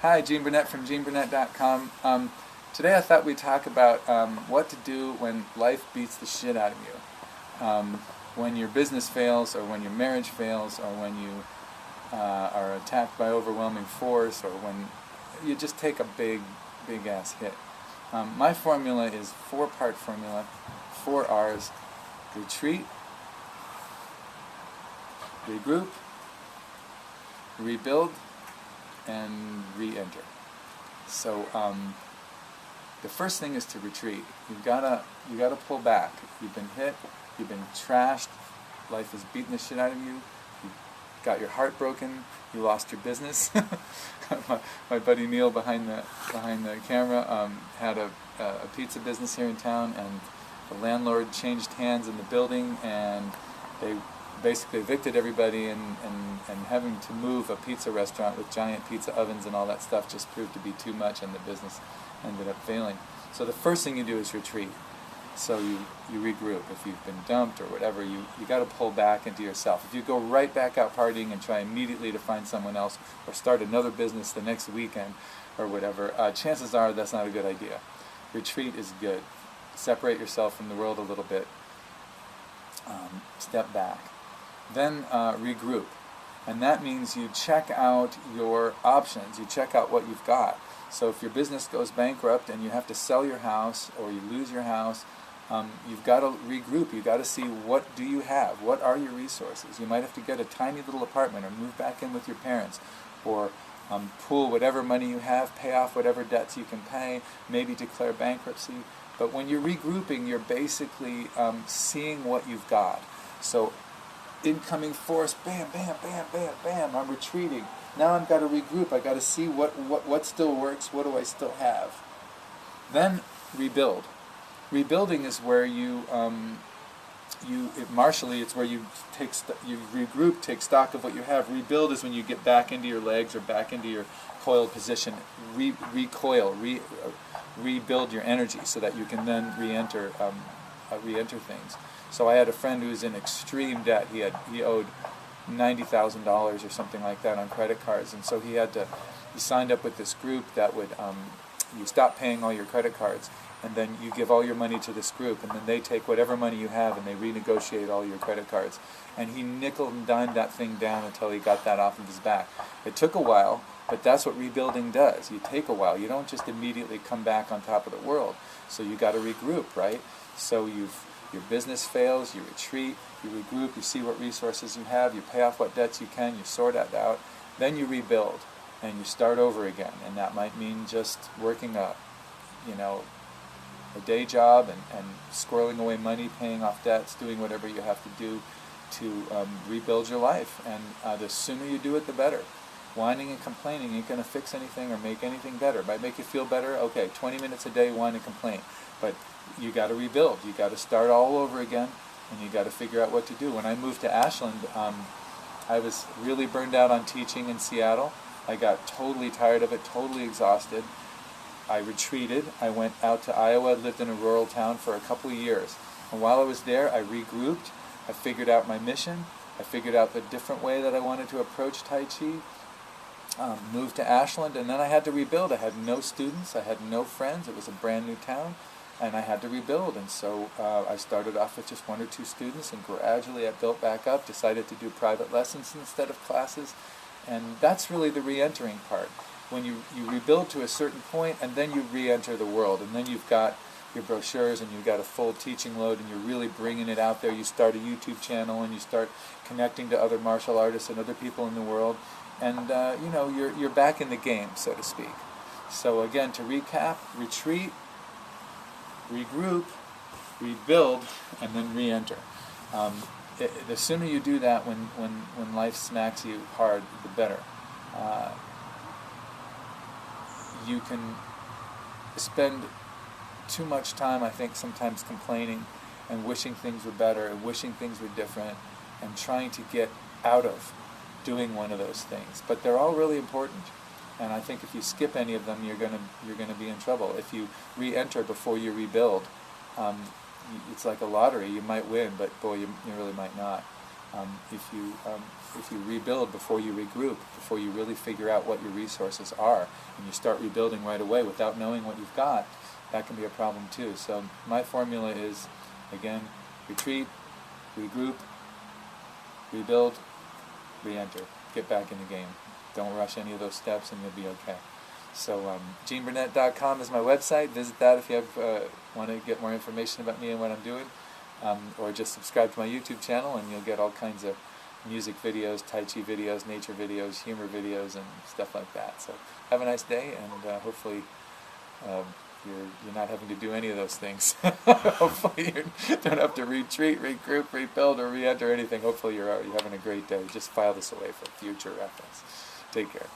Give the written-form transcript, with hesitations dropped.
Hi, Gene Burnett from GeneBurnett.com. Today I thought we'd talk about what to do when life beats the shit out of you. When your business fails, or when your marriage fails, or when you are attacked by overwhelming force, or when you just take a big ass hit. My formula is four-part formula, 4 R's: retreat, regroup, rebuild, and re-enter. So the first thing is to retreat. You gotta pull back. You've been hit. You've been trashed. Life has beaten the shit out of you. You got your heart broken. You lost your business. my buddy Neil behind the camera had a pizza business here in town, and the landlord changed hands in the building, and they basically evicted everybody, and having to move a pizza restaurant with giant pizza ovens and all that stuff just proved to be too much, and the business ended up failing. So the first thing you do is retreat. So you regroup. If you've been dumped or whatever, you got to pull back into yourself. If you go right back out partying and try immediately to find someone else or start another business the next weekend or whatever, chances are that's not a good idea. Retreat is good. Separate yourself from the world a little bit. Step back. Then regroup. And that means you check out your options. You check out what you've got. So if your business goes bankrupt and you have to sell your house or you lose your house, you've got to regroup. You've got to see, what do you have? What are your resources? You might have to get a tiny little apartment or move back in with your parents, or pool whatever money you have, pay off whatever debts you can pay, maybe declare bankruptcy. But when you're regrouping, you're basically seeing what you've got. So incoming force, bam, bam, bam, bam, bam, I'm retreating. Now I've got to regroup. I've got to see what still works, what do I still have. Then rebuild. Rebuilding is where martially, it's where you regroup, take stock of what you have. Rebuild is when you get back into your legs or back into your coiled position, rebuild your energy so that you can then re-enter things. So I had a friend who was in extreme debt. He owed $90,000 or something like that on credit cards, and so he signed up with this group that would you stop paying all your credit cards, and then you give all your money to this group, and then they take whatever money you have and they renegotiate all your credit cards. And he nickel and dimed that thing down until he got that off of his back. It took a while, but that's what rebuilding does. You take a while. You don't just immediately come back on top of the world. So you got to regroup, right? So your business fails, you retreat, you regroup, you see what resources you have, you pay off what debts you can, you sort that out, then you rebuild and you start over again. And that might mean just working a day job and squirreling away money, paying off debts, doing whatever you have to do to rebuild your life. And the sooner you do it, the better. Whining and complaining ain't going to fix anything or make anything better. It might make you feel better. Okay, 20 minutes a day, whine and complain. But you got to rebuild. You got to start all over again, and you got to figure out what to do. When I moved to Ashland, I was really burned out on teaching in Seattle. I got totally tired of it, totally exhausted. I retreated. I went out to Iowa, lived in a rural town for a couple of years. And while I was there, I regrouped. I figured out my mission. I figured out the different way that I wanted to approach Tai Chi. Moved to Ashland, and then I had to rebuild. I had no students. I had no friends. It was a brand new town, and I had to rebuild. And so I started off with just 1 or 2 students, and gradually I built back up, decided to do private lessons instead of classes. And that's really the re-entering part. When you rebuild to a certain point, and then you re-enter the world, and then you've got your brochures, and you've got a full teaching load, and you're really bringing it out there. You start a YouTube channel, and you start connecting to other martial artists and other people in the world, and you're back in the game, so to speak. So again, to recap: retreat, regroup, rebuild, and then re-enter. The sooner you do that, when life smacks you hard, the better. You can spend too much time, I think, sometimes complaining and wishing things were better and wishing things were different and trying to get out of doing one of those things. But they're all really important. And I think if you skip any of them, you're gonna be in trouble. If you re-enter before you rebuild, it's like a lottery. You might win, but boy, you really might not. If you rebuild before you regroup, before you really figure out what your resources are, and you start rebuilding right away without knowing what you've got, that can be a problem too. So my formula is, again, retreat, regroup, rebuild, re-enter. Get back in the game. Don't rush any of those steps and you'll be okay. So GeneBurnett.com is my website. Visit that if you want to get more information about me and what I'm doing. Or just subscribe to my YouTube channel and you'll get all kinds of music videos, Tai Chi videos, nature videos, humor videos, and stuff like that. So have a nice day, and hopefully you're not having to do any of those things. Hopefully you don't have to retreat, regroup, rebuild, or re-enter anything. Hopefully you're having a great day. Just file this away for future reference. Take care.